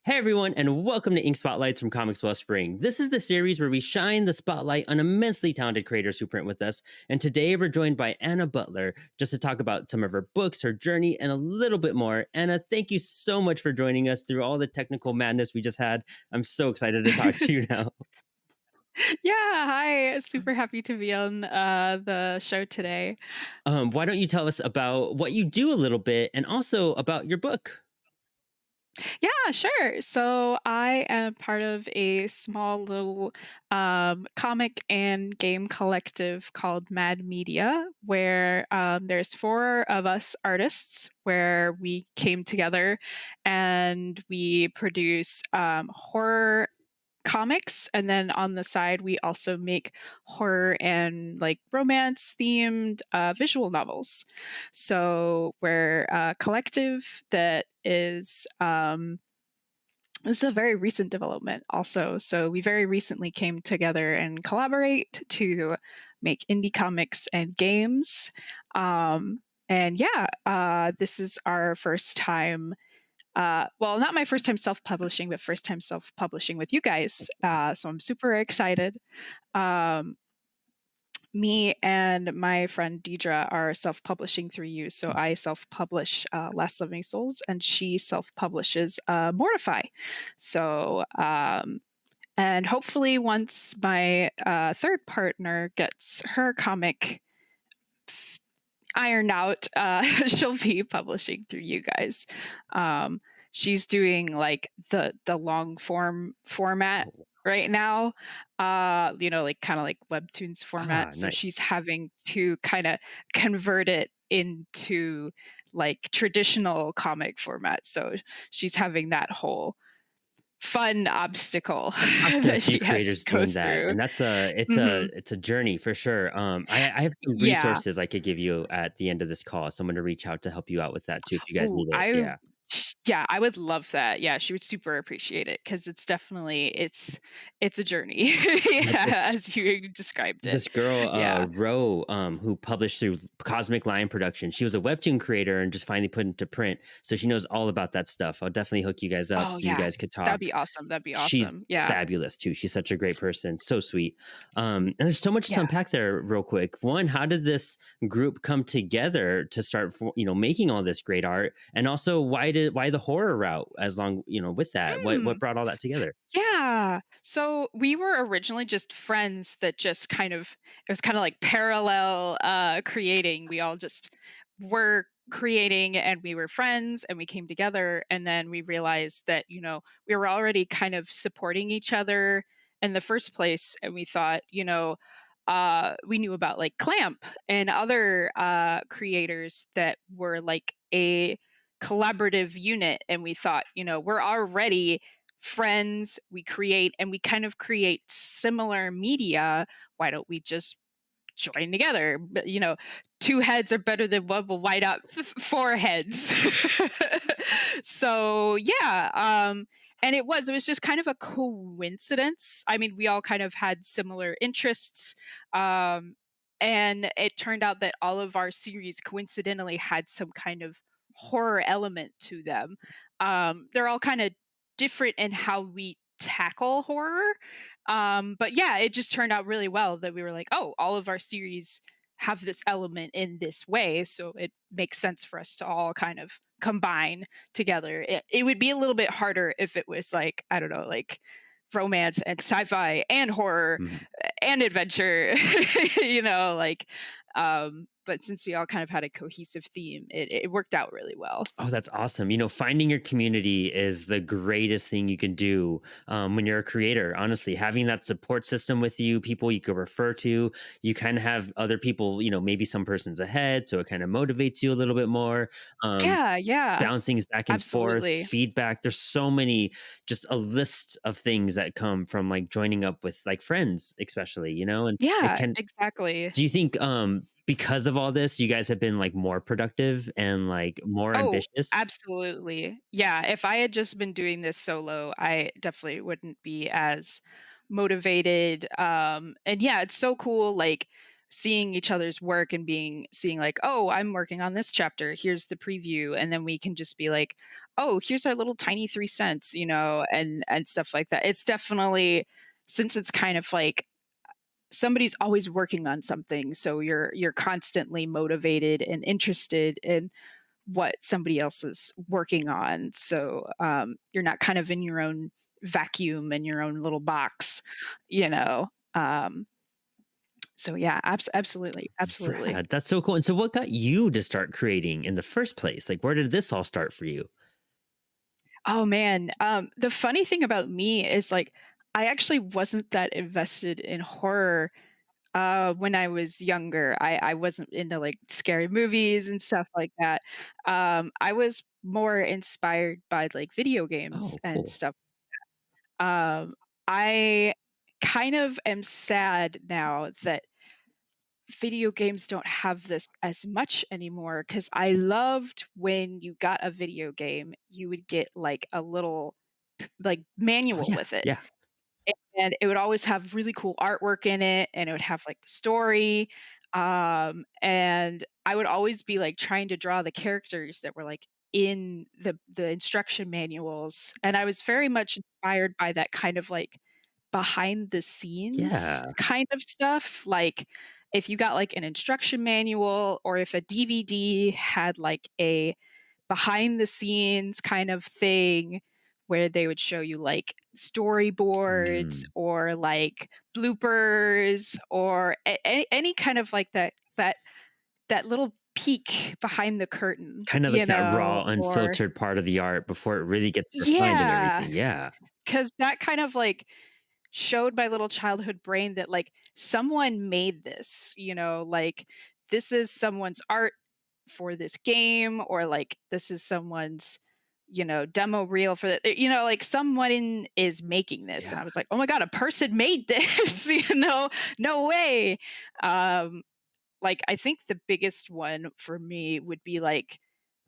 Hey everyone, and welcome to Ink Spotlights from Comix Wellspring. This is the series where we shine the spotlight on immensely talented creators who print with us. And today we're joined by Anna Butler just to talk about some of her books, her journey, and a little bit more. Anna, thank you so much for joining us through all the technical madness we just had. I'm so excited to talk to you now. Yeah, hi. Super happy to be on the show today. Why don't you tell us about what you do a little bit and also about your book? Yeah, sure. So I am part of a small little comic and game collective called Mad Media, where there's four of us artists where we came together and we produce horror comics, and then on the side we also make horror and like romance themed visual novels. So we're a collective that is this is a very recent development also. So we very recently came together and collaborate to make indie comics and games. um, and yeah, this is our first time, well, not my first time self-publishing, but first time self-publishing with you guys. So I'm super excited. Um, Me and my friend Deidre are self-publishing through you. So I self-publish Last Living Souls, and she self-publishes Mortify. So and hopefully once my third partner gets her comic ironed out, she'll be publishing through you guys. Um, she's doing like the long form format Oh, right now, like kind of like webtoons format. So nice. she's having to kind of convert it into like traditional comic format. So she's having that whole fun obstacle I've talked to a that few she has creators to go doing that, through. and that's a it's Hmm. a it's a journey for sure. I have some Yeah. resources I could give you at the end of this call. Someone to reach out to help you out with that too if you guys Oh, need it. Yeah. yeah, I would love that. Yeah, she would super appreciate it because it's definitely it's a journey. Yeah, Yeah, as you described it. this girl, Yeah. Ro, who published through Cosmic Lion Production. She was a webtoon creator and just finally put into print, so she knows all about that stuff. I'll definitely hook you guys up Oh, so you yeah. guys could That'd talk. be awesome. That'd be She's awesome. Yeah. fabulous too. She's such a great person, so sweet. And there's so much to Yeah. unpack there, real quick. One, how did this group come together to start, making all this great art? And also, why the horror route? As long, with that, what Hmm. brought all that together? Yeah. So we were originally just friends that just kind of it was kind of like parallel creating. We all just were creating and we were friends and we came together, and then we realized that, we were already kind of supporting each other in the first place, and we thought, we knew about like Clamp and other creators that were like a collaborative unit, and we thought, we're already friends, we create and we kind of create similar media. Why don't we just join together? But, two heads are better than one will light up four heads. So yeah, and it was just kind of a coincidence. I mean, we all kind of had similar interests. Um, and it turned out that all of our series coincidentally had some kind of horror element to them. They're all kind of different in how we tackle horror. But yeah, it just turned out really well that we were like, oh, all of our series have this element in this way. So it makes sense for us to all kind of combine together. It would be a little bit harder if it was like, I don't know, like romance and sci-fi and horror Mhm. and adventure, but since we all kind of had a cohesive theme, it worked out really well. Oh, that's awesome. Finding your community is the greatest thing you can do when you're a creator. Honestly, having that support system with you, people you could refer to, you kind of have other people, maybe some person's ahead. So it kind of motivates you a little bit more. Um, Yeah, yeah, Bouncing back and forth, absolutely. feedback. There's so many, just a list of things that come from like joining up with like friends, especially, and it Yeah, can. exactly. Do you think, because of all this, you guys have been, like, more productive and, like, more Oh, ambitious? absolutely. Yeah, if I had just been doing this solo, I definitely wouldn't be as motivated. And yeah, it's so cool. Like seeing each other's work and seeing like, oh, I'm working on this chapter, here's the preview, and then we can just be like, oh, here's our little tiny 3 cents, and stuff like that. It's definitely, since it's kind of like somebody's always working on something, so you're constantly motivated and interested in what somebody else is working on. So you're not kind of in your own vacuum in your own little box, you know. So yeah, absolutely, absolutely. Rad. That's so cool. And so what got you to start creating in the first place? Like where did this all start for you? Oh man, the funny thing about me is like I actually wasn't that invested in horror when I was younger. I wasn't into like scary movies and stuff like that. I was more inspired by like video games Oh, and cool. stuff. I kind of am sad now that video games don't have this as much anymore, because I loved when you got a video game, you would get like a little like Oh manual yeah. with it. Yeah. And it would always have really cool artwork in it, and it would have like the story. And I would always be like trying to draw the characters that were like in the instruction manuals. And I was very much inspired by that kind of like behind the scenes Yeah. kind of stuff. Like if you got like an instruction manual, or if a DVD had like a behind the scenes kind of thing where they would show you like storyboards Mm. or like bloopers or any kind of like that little peek behind the curtain, Kind of like that raw, or unfiltered part of the art before it really gets refined and yeah, everything. Yeah. because that kind of like showed my little childhood brain that like someone made this, like this is someone's art for this game, or like this is someone's demo reel for the, like someone is making this. And Yeah. I was like, oh my god, a person made this. No way. um like I think the biggest one for me would be like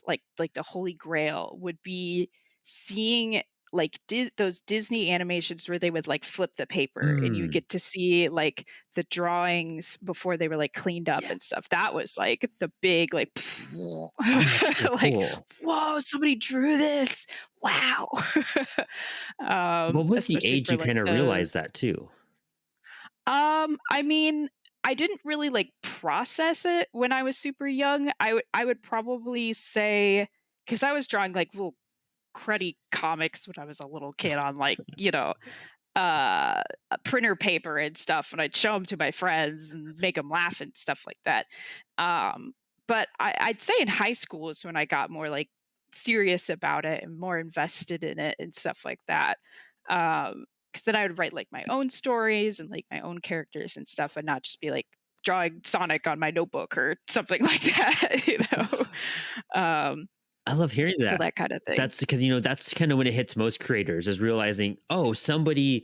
the holy grail would be seeing like those Disney animations where they would like flip the paper and you Mm. get to see like the drawings before they were like cleaned up Yeah. and stuff. That was like the big like Oh, that's so like, cool. whoa, somebody drew this. Wow. What was the Especially age for you like kind of realized those. that too? I mean, I didn't really like process it when I was super young. I would probably say, because I was drawing like little cruddy comics when I was a little kid on like, printer paper and stuff, and I'd show them to my friends and make them laugh and stuff like that. But I'd say in high school is when I got more like serious about it and more invested in it and stuff like that. Because then I would write like my own stories and like my own characters and stuff, and not just be like drawing Sonic on my notebook or something like that. Um, I love hearing so that. that kind of thing. That's because, that's kind of when it hits most creators is realizing, oh, somebody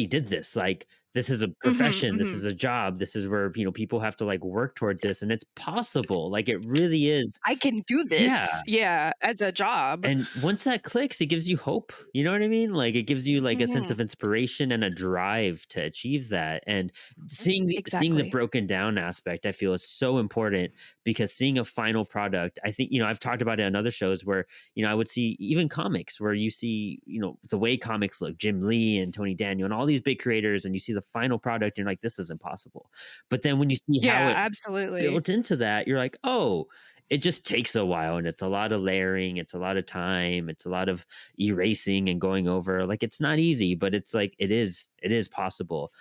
did this. Like this is a Hmm, profession, this hmm. is a job, this is where, people have to like work towards this and it's possible. Like it really is. I can do Yeah. this, yeah, as a job. And once that clicks, it gives you hope. You know what I mean? Like it gives you like a sense Mhm. of inspiration and a drive to achieve that. And seeing the Exactly. broken down aspect, I feel is so important because seeing a final product, I think, I've talked about it on other shows where, I would see even comics where you see, the way comics look, Jim Lee and Tony Daniel and all these big creators, and you see the final product and you're like, this is impossible. But then when you see how Yeah, it absolutely. built into that, you're like, oh, it just takes a while and it's a lot of layering, it's a lot of time, it's a lot of erasing and going over. Like it's not easy, but it's like it is possible.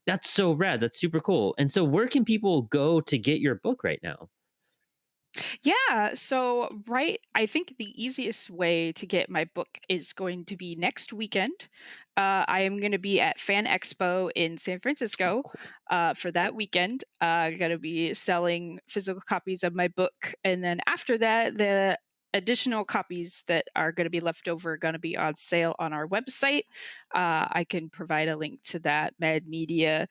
That's so rad. That's super cool. And so where can people go to get your book right now? Yeah, so I think the easiest way to get my book is going to be next weekend. I am going to be at Fan Expo in San Oh, Francisco cool. for that weekend. Going to be selling physical copies of my book, and then after that, the additional copies that are going to be left over are going to be on sale on our website. I can provide a link to that, madmedia.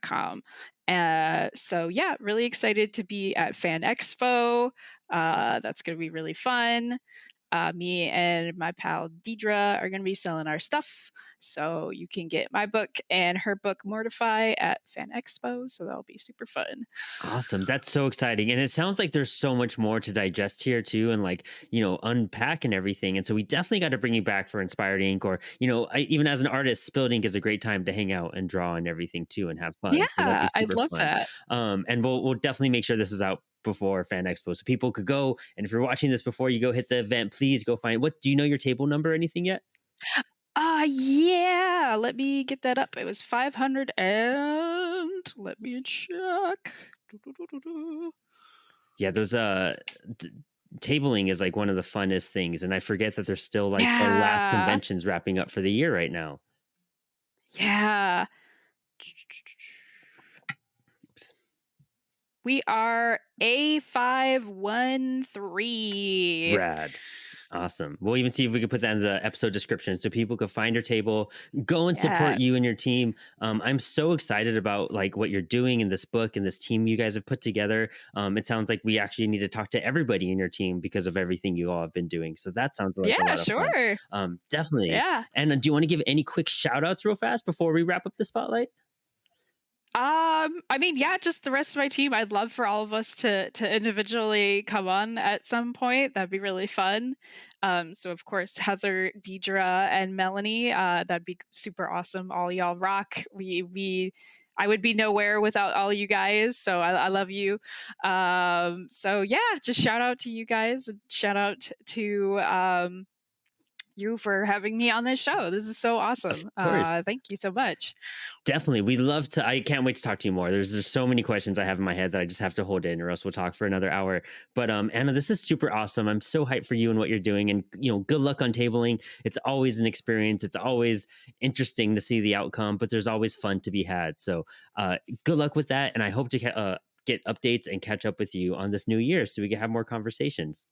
.com. So yeah, really excited to be at Fan Expo. That's going to be really fun. Me and my pal Deidre are going to be selling our stuff. So you can get my book and her book Mortify at Fan Expo. So that'll be super fun. Awesome. That's so exciting. And it sounds like there's so much more to digest here too and like, unpack and everything. And so we definitely got to bring you back for Inspired Ink or, even as an artist, Spilled Ink is a great time to hang out and draw and everything too and have fun. So that'd be Yeah, I'd super love fun. that. And we'll definitely make sure this is out before Fan Expo so people could go. And if you're watching this before you go hit the event, please go find what do you know your table number or anything yet? Yeah, let me get that up. It was 500 and let me check. Doo-doo-doo-doo-doo. Yeah, those d- tabling is like one of the funnest things. And I forget that there's still like the last Yeah, conventions wrapping up for the year right now. yeah. Oops. We are A513. Rad. Awesome. We'll even see if we can put that in the episode description so people can find your table, go and support you Yes. and your team. I'm so excited about like what you're doing in this book and this team you guys have put together. It sounds like we actually need to talk to everybody in your team because of everything you all have been doing. So that sounds like a Yeah, lot of fun. sure. Definitely. Yeah. And do you want to give any quick shout outs real fast before we wrap up the spotlight? I mean, yeah, just the rest of my team. I'd love for all of us to individually come on at some point. That'd be really fun. So of course, Heather, Deidre, and Melanie. That'd be super awesome. All y'all rock. I would be nowhere without all you guys. So I love you. So yeah, just shout out to you guys. And shout out to you for having me on this show. This is so Of awesome. course. Thank you so much. Definitely. We love to. I can't wait to talk to you more. There's so many questions I have in my head that I just have to hold in, or else we'll talk for another hour. But Anna, this is super awesome. I'm so hyped for you and what you're doing. And good luck on tabling. It's always an experience. It's always interesting to see the outcome, but there's always fun to be had. So good luck with that. And I hope to get updates and catch up with you on this new year so we can have more conversations.